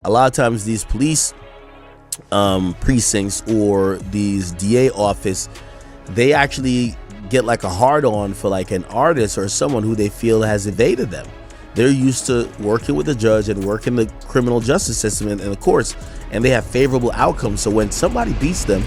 A lot of times these police precincts or these DA office, they actually get like a hard on for like an artist or someone who they feel has evaded them. They're used to working with the judge and working the criminal justice system and the courts, and they have favorable outcomes. So when somebody beats them,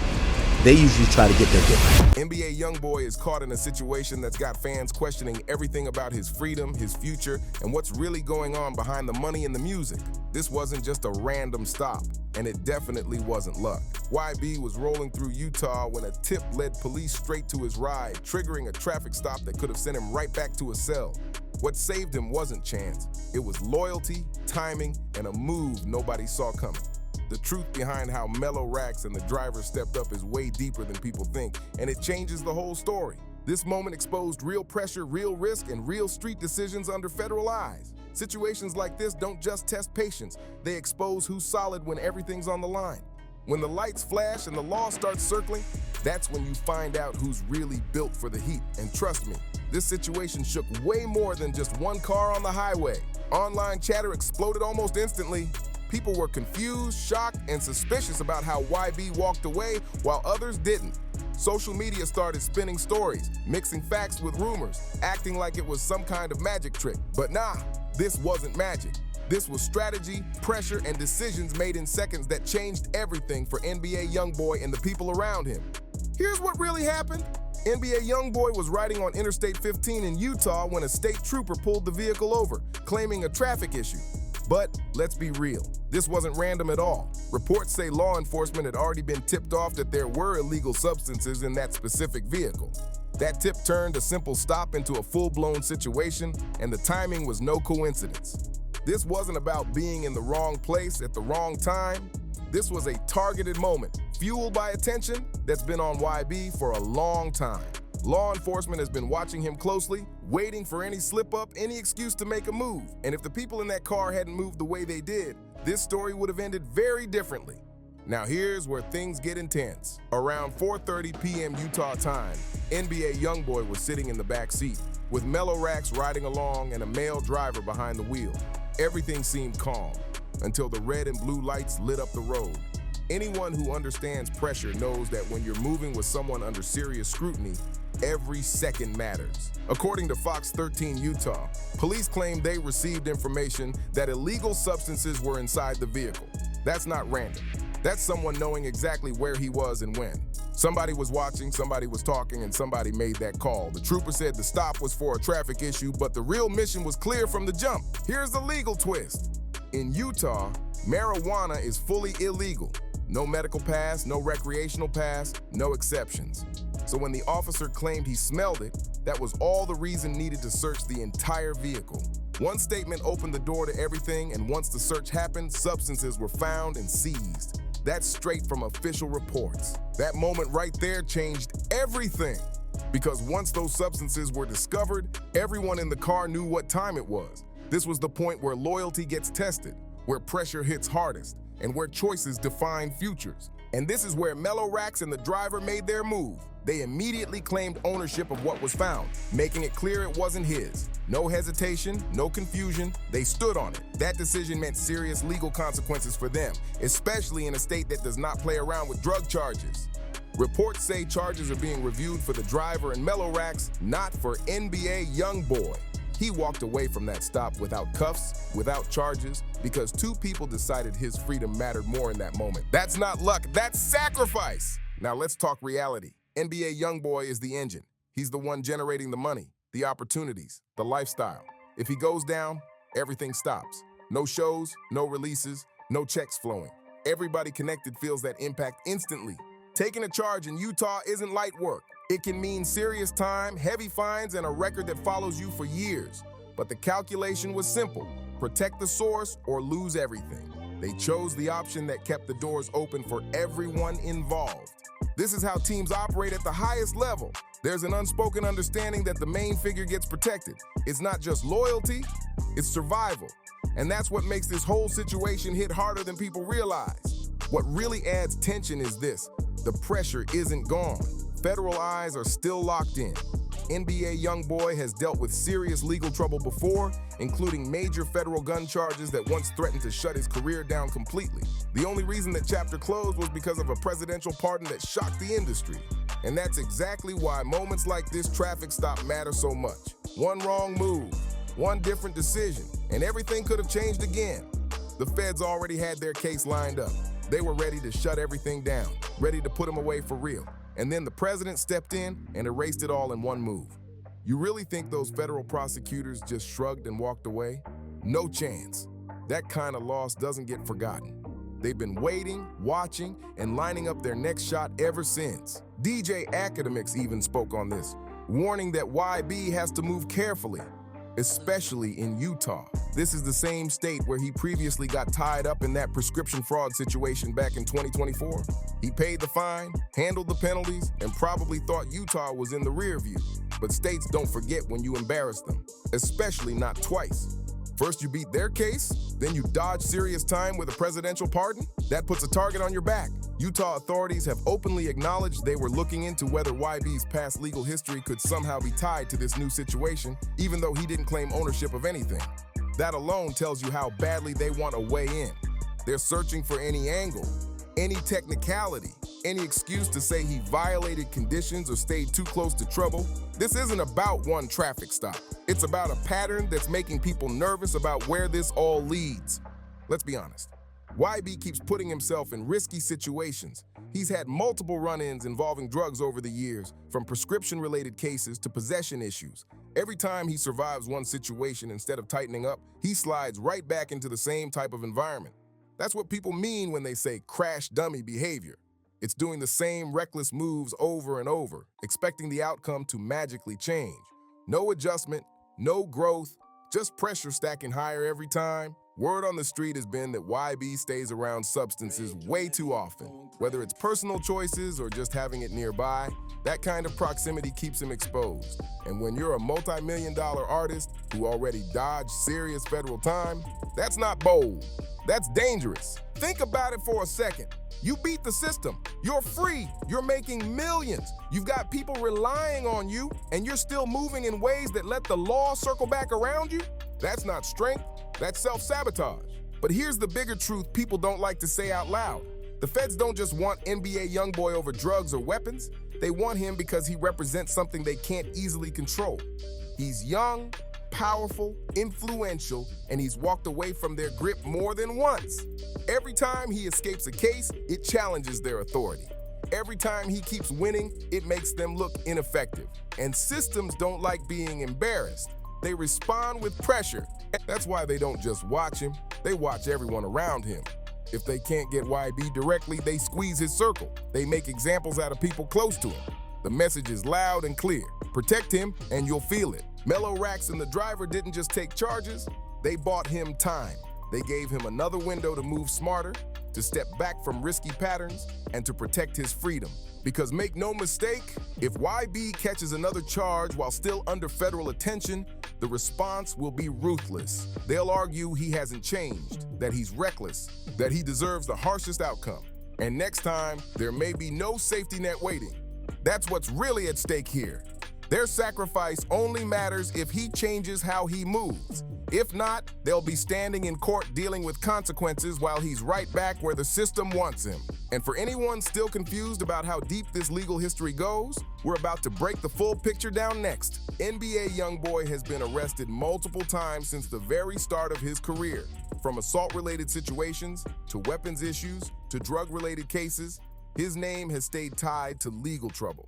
they usually try to get their get back. NBA Youngboy is caught in a situation that's got fans questioning everything about his freedom, his future, and what's really going on behind the money and the music. This wasn't just a random stop, and it definitely wasn't luck. YB was rolling through Utah when a tip led police straight to his ride, triggering a traffic stop that could have sent him right back to a cell. What saved him wasn't chance. It was loyalty, timing, and a move nobody saw coming. The truth behind how Mellow Rackz and the driver stepped up is way deeper than people think, and it changes the whole story. This moment exposed real pressure, real risk, and real street decisions under federal eyes. Situations like this don't just test patience, they expose who's solid when everything's on the line. When the lights flash and the law starts circling, that's when you find out who's really built for the heat. And trust me, this situation shook way more than just one car on the highway. Online chatter exploded almost instantly. People were confused, shocked, and suspicious about how YB walked away while others didn't. Social media started spinning stories, mixing facts with rumors, acting like it was some kind of magic trick. But nah, this wasn't magic. This was strategy, pressure, and decisions made in seconds that changed everything for NBA Youngboy and the people around him. Here's what really happened. NBA Youngboy was riding on Interstate 15 in Utah when a state trooper pulled the vehicle over, claiming a traffic issue. But let's be real, this wasn't random at all. Reports say law enforcement had already been tipped off that there were illegal substances in that specific vehicle. That tip turned a simple stop into a full-blown situation, and the timing was no coincidence. This wasn't about being in the wrong place at the wrong time. This was a targeted moment, fueled by attention that's been on YB for a long time. Law enforcement has been watching him closely, waiting for any slip-up, any excuse to make a move. And if the people in that car hadn't moved the way they did, this story would have ended very differently. Now here's where things get intense. Around 4:30 p.m. Utah time, NBA Youngboy was sitting in the back seat, with Mellow Rackz riding along and a male driver behind the wheel. Everything seemed calm, until the red and blue lights lit up the road. Anyone who understands pressure knows that when you're moving with someone under serious scrutiny, every second matters. According to Fox 13 Utah, police claim they received information that illegal substances were inside the vehicle. That's not random. That's someone knowing exactly where he was and when. Somebody was watching, somebody was talking, and somebody made that call. The trooper said the stop was for a traffic issue, but the real mission was clear from the jump. Here's the legal twist. In Utah, marijuana is fully illegal. No medical pass, no recreational pass, no exceptions. So when the officer claimed he smelled it, that was all the reason needed to search the entire vehicle. One statement opened the door to everything, and once the search happened, substances were found and seized. That's straight from official reports. That moment right there changed everything. Because once those substances were discovered, everyone in the car knew what time it was. This was the point where loyalty gets tested, where pressure hits hardest, and where choices define futures. And this is where Mellow Rackz and the driver made their move. They immediately claimed ownership of what was found, making it clear it wasn't his. No hesitation, no confusion, they stood on it. That decision meant serious legal consequences for them, especially in a state that does not play around with drug charges. Reports say charges are being reviewed for the driver and Mellow Rackz, not for NBA Youngboy. He walked away from that stop without cuffs, without charges, because two people decided his freedom mattered more in that moment. That's not luck, that's sacrifice! Now let's talk reality. NBA Youngboy is the engine. He's the one generating the money, the opportunities, the lifestyle. If he goes down, everything stops. No shows, no releases, no checks flowing. Everybody connected feels that impact instantly. Taking a charge in Utah isn't light work. It can mean serious time, heavy fines, and a record that follows you for years. But the calculation was simple: protect the source or lose everything. They chose the option that kept the doors open for everyone involved. This is how teams operate at the highest level. There's an unspoken understanding that the main figure gets protected. It's not just loyalty, it's survival. And that's what makes this whole situation hit harder than people realize. What really adds tension is this: the pressure isn't gone. Federal eyes are still locked in. NBA Youngboy has dealt with serious legal trouble before, including major federal gun charges that once threatened to shut his career down completely. The only reason that chapter closed was because of a presidential pardon that shocked the industry. And that's exactly why moments like this traffic stop matter so much. One wrong move, one different decision, and everything could have changed again. The feds already had their case lined up. They were ready to shut everything down, ready to put him away for real. And then the president stepped in and erased it all in one move. You really think those federal prosecutors just shrugged and walked away? No chance. That kind of loss doesn't get forgotten. They've been waiting, watching, and lining up their next shot ever since. DJ Academics even spoke on this, warning that YB has to move carefully, especially in Utah. This is the same state where he previously got tied up in that prescription fraud situation back in 2024. He paid the fine, handled the penalties, and probably thought Utah was in the rear view. But states don't forget when you embarrass them, especially not twice. First you beat their case, then you dodge serious time with a presidential pardon? That puts a target on your back. Utah authorities have openly acknowledged they were looking into whether YB's past legal history could somehow be tied to this new situation, even though he didn't claim ownership of anything. That alone tells you how badly they want to weigh in. They're searching for any angle, any technicality, any excuse to say he violated conditions or stayed too close to trouble. This isn't about one traffic stop. It's about a pattern that's making people nervous about where this all leads. Let's be honest. YB keeps putting himself in risky situations. He's had multiple run-ins involving drugs over the years, from prescription-related cases to possession issues. Every time he survives one situation, instead of tightening up, he slides right back into the same type of environment. That's what people mean when they say crash dummy behavior. It's doing the same reckless moves over and over, expecting the outcome to magically change. No adjustment, no growth, just pressure stacking higher every time. Word on the street has been that YB stays around substances way too often. Whether it's personal choices or just having it nearby, that kind of proximity keeps him exposed. And when you're a multi-million-dollar artist who already dodged serious federal time, that's not bold. That's dangerous. Think about it for a second. You beat the system. You're free. You're making millions. You've got people relying on you, and you're still moving in ways that let the law circle back around you? That's not strength. That's self-sabotage. But here's the bigger truth people don't like to say out loud. The feds don't just want NBA Youngboy over drugs or weapons. They want him because he represents something they can't easily control. He's young, powerful, influential, and he's walked away from their grip more than once. Every time he escapes a case, it challenges their authority. Every time he keeps winning, it makes them look ineffective. And systems don't like being embarrassed. They respond with pressure. That's why they don't just watch him, they watch everyone around him. If they can't get YB directly, they squeeze his circle. They make examples out of people close to him. The message is loud and clear. Protect him and you'll feel it. Mellow Rackz and the driver didn't just take charges, they bought him time. They gave him another window to move smarter, to step back from risky patterns, and to protect his freedom. Because make no mistake, if YB catches another charge while still under federal attention, the response will be ruthless. They'll argue he hasn't changed, that he's reckless, that he deserves the harshest outcome. And next time, there may be no safety net waiting. That's what's really at stake here. Their sacrifice only matters if he changes how he moves. If not, they'll be standing in court dealing with consequences while he's right back where the system wants him. And for anyone still confused about how deep this legal history goes, we're about to break the full picture down next. NBA Youngboy has been arrested multiple times since the very start of his career. From assault-related situations, to weapons issues, to drug-related cases, his name has stayed tied to legal trouble.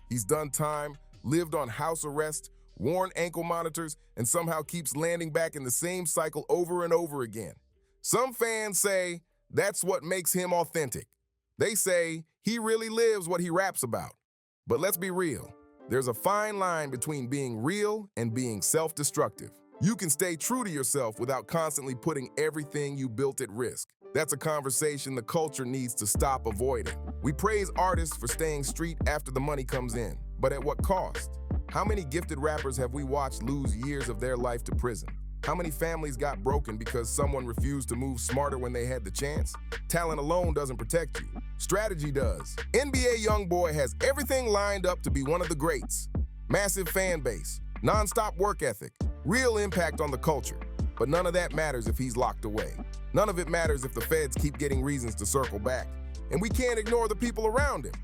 He's done time, lived on house arrest, worn ankle monitors, and somehow keeps landing back in the same cycle over and over again. Some fans say that's what makes him authentic. They say he really lives what he raps about. But let's be real. There's a fine line between being real and being self-destructive. You can stay true to yourself without constantly putting everything you built at risk. That's a conversation the culture needs to stop avoiding. We praise artists for staying street after the money comes in, but at what cost? How many gifted rappers have we watched lose years of their life to prison? How many families got broken because someone refused to move smarter when they had the chance? Talent alone doesn't protect you. Strategy does. NBA Youngboy has everything lined up to be one of the greats. Massive fan base, non-stop work ethic, real impact on the culture. But none of that matters if he's locked away. None of it matters if the feds keep getting reasons to circle back. And we can't ignore the people around him.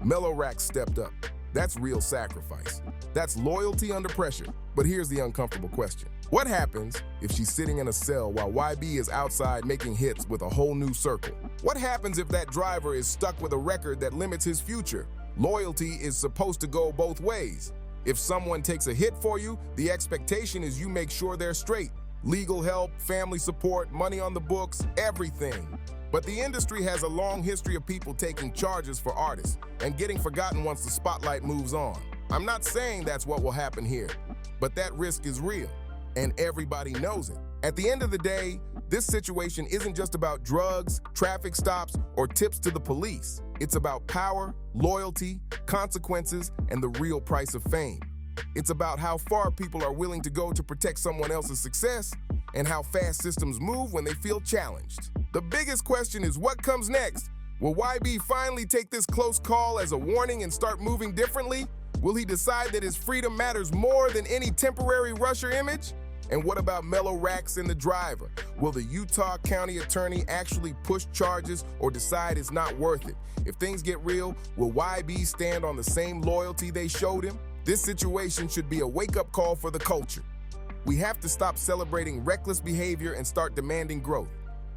Mellow Rackz stepped up. That's real sacrifice. That's loyalty under pressure. But here's the uncomfortable question. What happens if she's sitting in a cell while YB is outside making hits with a whole new circle? What happens if that driver is stuck with a record that limits his future? Loyalty is supposed to go both ways. If someone takes a hit for you, the expectation is you make sure they're straight. Legal help, family support, money on the books, everything. But the industry has a long history of people taking charges for artists and getting forgotten once the spotlight moves on. I'm not saying that's what will happen here, but that risk is real, and everybody knows it. At the end of the day, this situation isn't just about drugs, traffic stops, or tips to the police. It's about power, loyalty, consequences, and the real price of fame. It's about how far people are willing to go to protect someone else's success and how fast systems move when they feel challenged. The biggest question is what comes next? Will YB finally take this close call as a warning and start moving differently? Will he decide that his freedom matters more than any temporary rusher image? And what about Mellow Rackz and the driver? Will the Utah County Attorney actually push charges or decide it's not worth it? If things get real, will YB stand on the same loyalty they showed him? This situation should be a wake-up call for the culture. We have to stop celebrating reckless behavior and start demanding growth.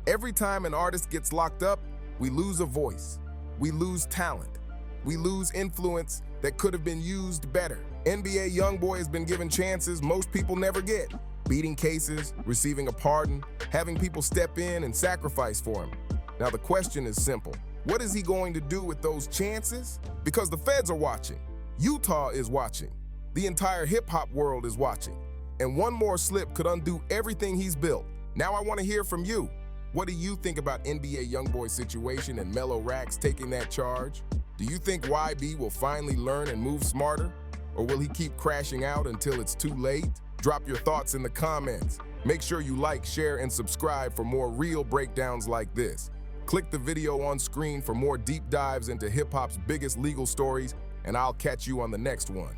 Every time an artist gets locked up, we lose a voice. We lose talent. We lose influence that could have been used better. NBA Youngboy has been given chances most people never get. Beating cases, receiving a pardon, having people step in and sacrifice for him. Now the question is simple. What is he going to do with those chances? Because the feds are watching. Utah is watching. The entire hip-hop world is watching. And one more slip could undo everything he's built. Now I want to hear from you. What do you think about NBA Youngboy's situation and Mellow Rackz taking that charge? Do you think YB will finally learn and move smarter? Or will he keep crashing out until it's too late? Drop your thoughts in the comments. Make sure you like, share, and subscribe for more real breakdowns like this. Click the video on screen for more deep dives into hip-hop's biggest legal stories, and I'll catch you on the next one.